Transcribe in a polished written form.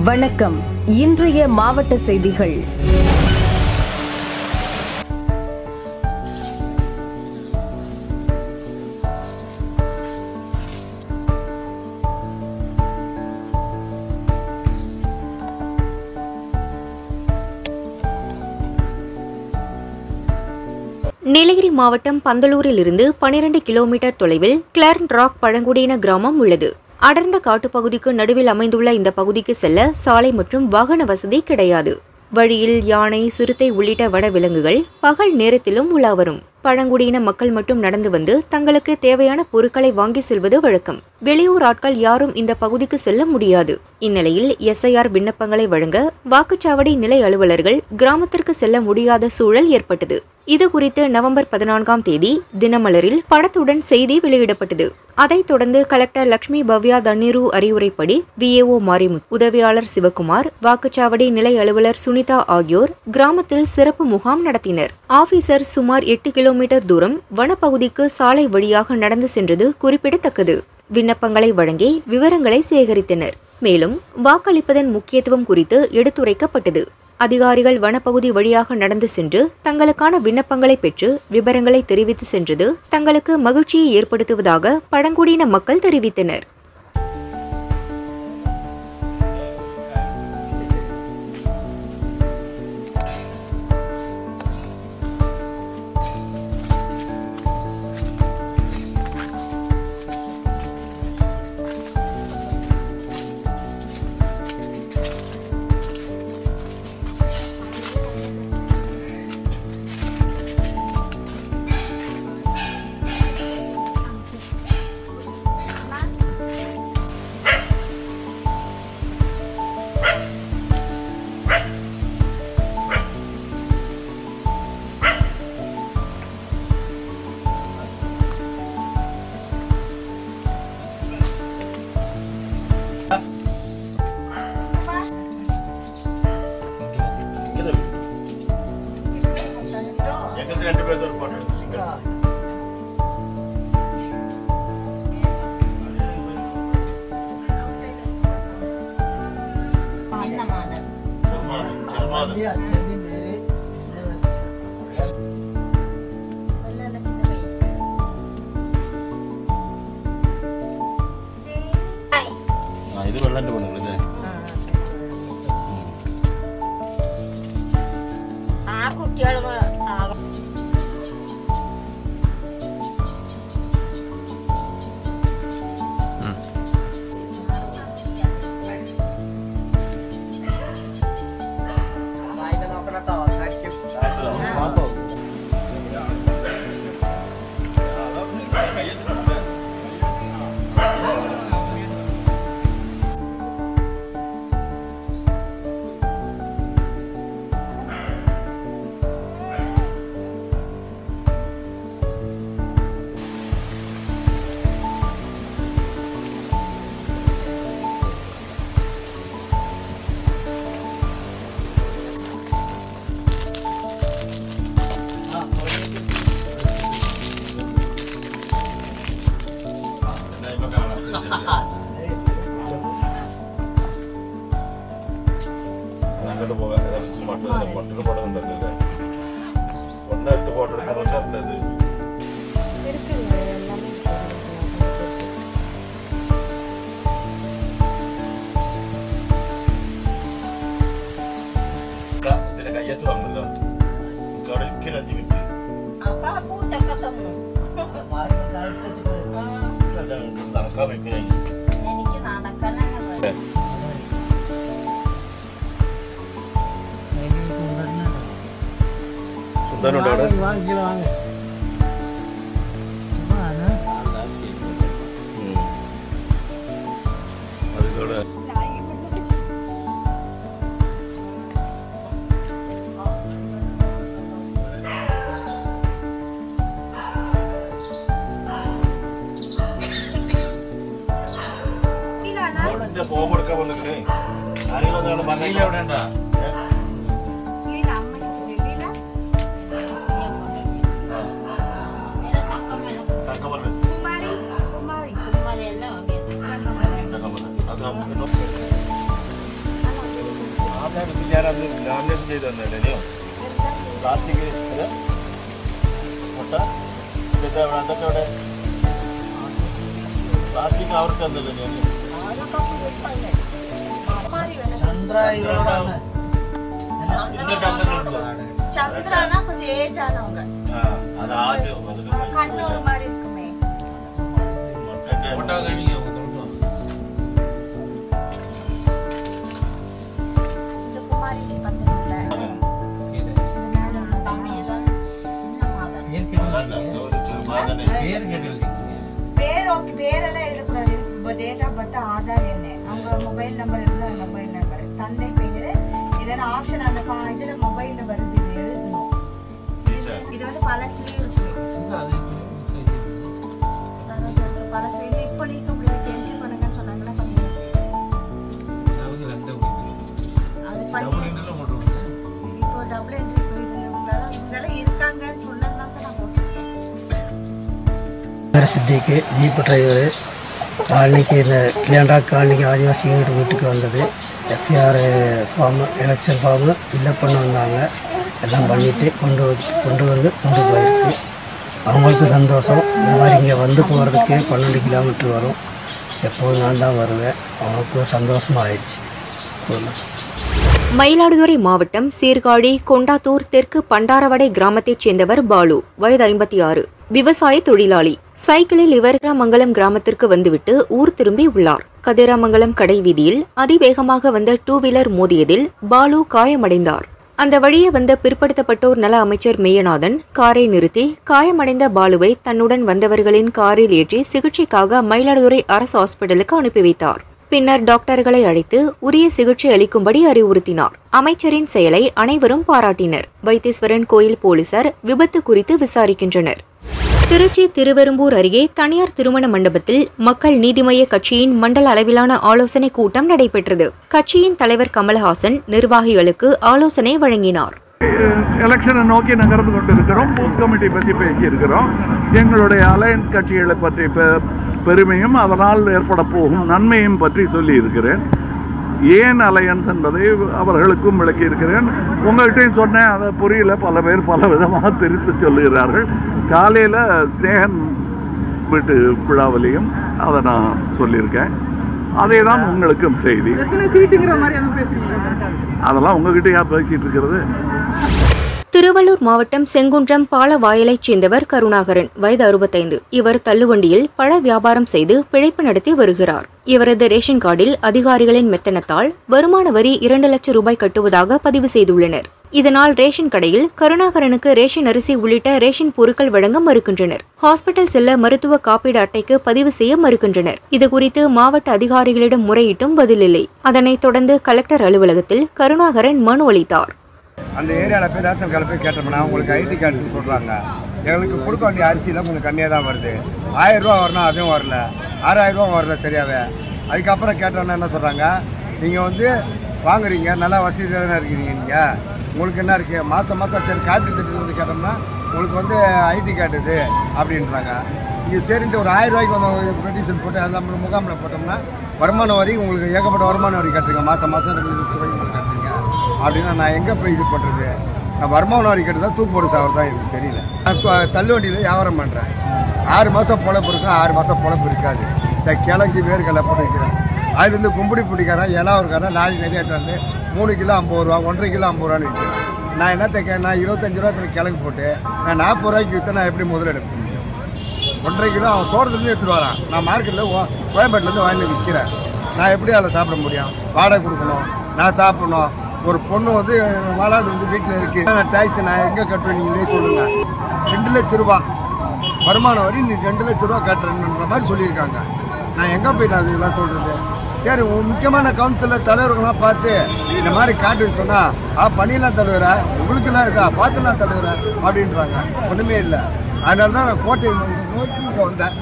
வணக்கம். இன்றைய மாவட்ட செய்திகள். நீலகிரி மாவட்டம் பந்தலூரில் இருந்து 12 கிலோமீட்டர் தொலைவில் கிளர்ன் ராக் பழங்குடியின கிராமம் உள்ளது. அடர்ந்த காட்டுப்பகுதிக்கு நடுவில் அமைந்துள்ள இந்த பகுதிக்கு செல்ல சாலை மற்றும் வாகன வசதி கிடையாது. வழியில் யானை, சிறுத்தை உள்ளிட்ட வனவிலங்குகள் பகல் நேரத்திலும் உலா வரும். பழங்குடியின மக்கள் மட்டும் நடந்து வந்து தங்களுக்கு தேவையான பொருட்களை வாங்கி செல்வது வழக்கம். வெளியூர் ஆட்கள் யாரும் இந்த பகுதிக்கு செல்ல முடியாது. இந்நிலையில் SIR விண்ணப்பங்களை வழங்க வாக்குச்சாவடி நிலை அலுவலர்கள் கிராமத்திற்கு செல்ல முடியாத சூழல் ஏற்பட்டது. இதுகுறித்து நவம்பர் 14ஆம் தேதி தினமலரில் படத்துடன் செய்தி வெளியிடப்பட்டது. அதைத் தொடர்ந்து கலெக்டர் லட்சுமி பவ்யா தண்ணீரு அறிவுரைப்படி VAO மாரிமுத்து, உதவியாளர் சிவகுமார், வாக்குச்சாவடி நிலை அலுவலர் சுனிதா ஆகியோர் கிராமத்தில் சிறப்பு முகாம் நடத்தினர். ஆபீசர் சுமார் 8 கிலோமீட்டர் தூரம் வனப்பகுதிக்கு சாலை வழியாக நடந்து சென்றது குறிப்பிடத்தக்கது. விண்ணப்பங்களை வழங்கி விவரங்களை சேகரித்தனர். மேலும் வாக்களிப்பதன் முக்கியத்துவம் குறித்து எடுத்துரைக்கப்பட்டது. அதிகாரிகள் வனப்பகுதி வழியாக நடந்து சென்று தங்களுக்கான விண்ணப்பங்களை பெற்று விவரங்களை தெரிவித்து சென்றது தங்களுக்கு மகிழ்ச்சியை ஏற்படுத்துவதாக பழங்குடியின மக்கள் தெரிவித்தனர். சந்திரானா கொஞ்சம் ஏஜ் ஆனவங்க கண்ணு ஒரு மாதிரி இருக்குமே இந்த குமாரி பந்தல்ல பேரெல்லாம் எழுதக்கூடாது. டேட் ஆஃப் பர்த், ஆதார் எண், அவங்க மொபைல் நம்பர் இருந்தா மொபைல் நம்பர், தந்தை பெயர், இதெல்லாம் ஆப்ஷன் அந்த இதுல மொபைல்ல வருது. இது எழுதணும். இது வந்து பழசுலயே இருக்கு. பழசு இது இப்ப நீக்க முடியாது. என்ட்ரி பண்ணுங்கன்னு சொன்னாங்கன்னா பண்ணியாச்சு. அது பண்ணியாச்சு. இப்போ டபுள் என்ட்ரி இதெல்லாம் இருக்காங்கன்னு சொன்னதுனால தான் நான் போட்டிருக்கேன். சித்திக்கு ஜீப் டிரைவரு காலனிக்கு இந்த கிளியாண்டா காலனிக்கு ஆதிவாசி வீட்டுக்கு வந்தது. FIR form, election form fill up பண்ண வந்தாங்க. எல்லாம் பண்ணிவிட்டு கொண்டு போயிருக்கு. அவங்களுக்கு சந்தோஷம். இந்த மாதிரி இங்கே வந்து போகிறதுக்கு 12 கிலோமீட்டர் வரும். எப்போதும் நான் தான் வருவேன். அவங்களுக்கு சந்தோஷமாக ஆயிடுச்சு. மயிலாடுதுறை மாவட்டம் சீர்காழி கொண்டாத்தூர் தெற்கு பண்டாரவடை கிராமத்தைச் சேர்ந்தவர் பாலு, வயது 56, விவசாய தொழிலாளி. சைக்கிளில் இவர் கதிராமங்கலம் கிராமத்திற்கு வந்துவிட்டு ஊர் திரும்பி உள்ளார். கதிராமங்கலம் கடை வீதியில் அதிவேகமாக வந்த 2 வீலர் மோதியதில் பாலு காயமடைந்தார். அந்த வழியே வந்த பிற்படுத்தப்பட்டோர் நல அமைச்சர் மெய்யநாதன் காரை நிறுத்தி காயமடைந்த பாலுவை தன்னுடன் வந்தவர்களின் காரில் ஏற்றி சிகிச்சைக்காக மயிலாடுதுறை அரசு ஹாஸ்பிட்டலுக்கு அனுப்பி வைத்தார். பின்னர் டாக்டர்களை அழைத்து உரிய சிகிச்சை அளிக்கும்படி அறிவுறுத்தினார். அமைச்சரின் செயலை அனைவரும் பாராட்டினர். வைத்தீஸ்வரன் கோயில் போலீசார் விபத்து குறித்து விசாரிக்கின்றனர். திருச்சி திருவெரும்பூர் அருகே தனியார் திருமண மண்டபத்தில் மக்கள் நீதி மய்ய கட்சியின் மண்டல அளவிலான ஆலோசனை கூட்டம் நடைபெற்றது. கட்சியின் தலைவர் கமல்ஹாசன் நிர்வாகிகளுக்கு ஆலோசனை வழங்கினார். எலெக்ஷனை நோக்கி நகர்ந்து கொண்டிருக்கிறோம். பூத் கமிட்டி பற்றி பேசியிருக்கிறோம். எங்களுடைய அலையன்ஸ் கட்சிகளை பற்றி பெருமையும் அதனால் ஏற்பட போகும் நன்மையும் பற்றி சொல்லியிருக்கிறேன். ஏன் அலையன்ஸ் என்பதை அவர்களுக்கும் விளக்கியிருக்கிறேன். உங்கள்கிட்டையும் சொன்னேன், அதை புரியல. பல பேர் பல விதமாக பிரித்து சொல்லுகிறார்கள். காலையில் ஸ்னேகன் வீட்டு விழாவிலையும் அதை நான் சொல்லியிருக்கேன். அதே தான் உங்களுக்கும் செய்தி. அதெல்லாம் உங்ககிட்டயா பேசிட்டு இருக்கிறது. திருவள்ளூர் மாவட்டம் செங்குன்றம் பாலவாயலைச் சேர்ந்தவர் கருணாகரன், வயது 65. இவர் தள்ளுவண்டியில் பழ வியாபாரம் செய்து பிழைப்பு நடத்தி வருகிறார். இவரது ரேஷன் கார்டில் அதிகாரிகளின் மெத்தனத்தால் வருமான வரி 2 லட்சம் ரூபாய் கட்டுவதாக பதிவு செய்துள்ளனர். இதனால் ரேஷன் கடையில் கருணாகரனுக்கு ரேஷன் அரிசி உள்ளிட்ட ரேஷன் பொருட்கள் வழங்க மறுக்கின்றனர். ஹாஸ்பிட்டல் செல்ல மருத்துவ காப்பீடு அட்டைக்கு பதிவு செய்ய மறுக்கின்றனர். இதுகுறித்து மாவட்ட அதிகாரிகளிடம் முறையிட்டும் பதிலில்லை. அதனைத் தொடர்ந்து கலெக்டர் அலுவலகத்தில் கருணாகரன் மனு அளித்தார். அந்த ஏரியாவில் போய் ரேஷன் கார்டு போய் கேட்டோம்னா உங்களுக்கு ஐடி கார்டு சொல்கிறாங்க. எங்களுக்கு கொடுக்க வேண்டிய அரிசிலாம் கொஞ்சம் கம்மியாக தான் வருது. 1000 ரூபா வரணும், அதுவும் வரல. 6000 ரூபா வரல சரியாவே. அதுக்கப்புறம் கேட்டோன்னா என்ன சொல்கிறாங்க, நீங்கள் வந்து வாங்குறீங்க, நல்லா வசதியாக தானே இருக்கிறீங்க, நீங்கள் உங்களுக்கு என்ன இருக்குது, மாதம் சரி காப்பீடு திட்டத்தில் வந்து கேட்டோம்னா உங்களுக்கு வந்து ஐடி கார்டு இது அப்படின்றாங்க. இது சரின்ட்டு ஒரு 1000 ரூபாய்க்கு வந்து பெட்டிஷன் போட்டு அந்த முகாமில் போட்டோம்னா வருமான வரி உங்களுக்கு ஏகப்பட்ட வருமான வரி கட்டுறீங்க, மாதம் 2 லட்சம் ரூபாய்க்கு கட்டுறீங்க அப்படின்னா நான் எங்கே போய் இது பண்ணுறது? நான் வருமான வரி கட்டு தான் தூக்கு போடு சாவர் தான் எனக்கு தெரியல. நான் தள்ளுவண்டியில் வியாபாரம் பண்ணுறேன். 6 மாதம் பொழப்பு இருக்கும், 6 மாதம் பொழப்பு இருக்காது. கிழங்கு வேர்களை போட்டு வைக்கிறேன். அதுலேருந்து கும்படி பிடிக்காரன் இலாவருக்காரன் லாரி நிறைய தந்து 3 கிலோ 50 ரூபா, 1.5 கிலோ 50 ரூபான்னு விற்கிறேன். நான் என்ன தைக்க, நான் 25 ரூபா கிழங்கு போட்டு நான் 40 ரூபாய்க்கு விற்று நான் எப்படி முதல்ல எடுக்க முடியும்? 1.5 கிலோ அவன் தோட்டத்துலேருந்து எடுத்துகிட்டு வரான். நான் மார்க்கெட்டில் கோயம்பேட்டிலேருந்து வாங்கி விற்கிறேன். நான் எப்படி அதில் சாப்பிட முடியும்? வாடகை கொடுக்கணும், நான் சாப்பிடணும். ஒரு பொண்ணு வந்து வாழாது வந்து வீட்டில் இருக்கு. டேக்ஸ் நான் எங்கே கட்டுவேன் நீங்களே சொல்லுங்க. 2 லட்சம் ரூபா வருமான வரி நீ 2 லட்சம் ரூபா கட்டுறேன்ற மாதிரி சொல்லியிருக்காங்க. நான் எங்கே போயிட்டு அது இதெல்லாம் சொல்றது? சரி, முக்கியமான கவுன்சிலர் தலைவர்கள்லாம் பார்த்து இந்த மாதிரி காட்டுன்னு சொன்னா பண்ணிடலாம் தலைவர, உங்களுக்குலாம் இருக்கா பார்த்துலாம் தலைவர அப்படின்றாங்க. ஒன்றுமே இல்லை. அதனால தான் நான் கோட்டை நோக்கி வந்தேன்.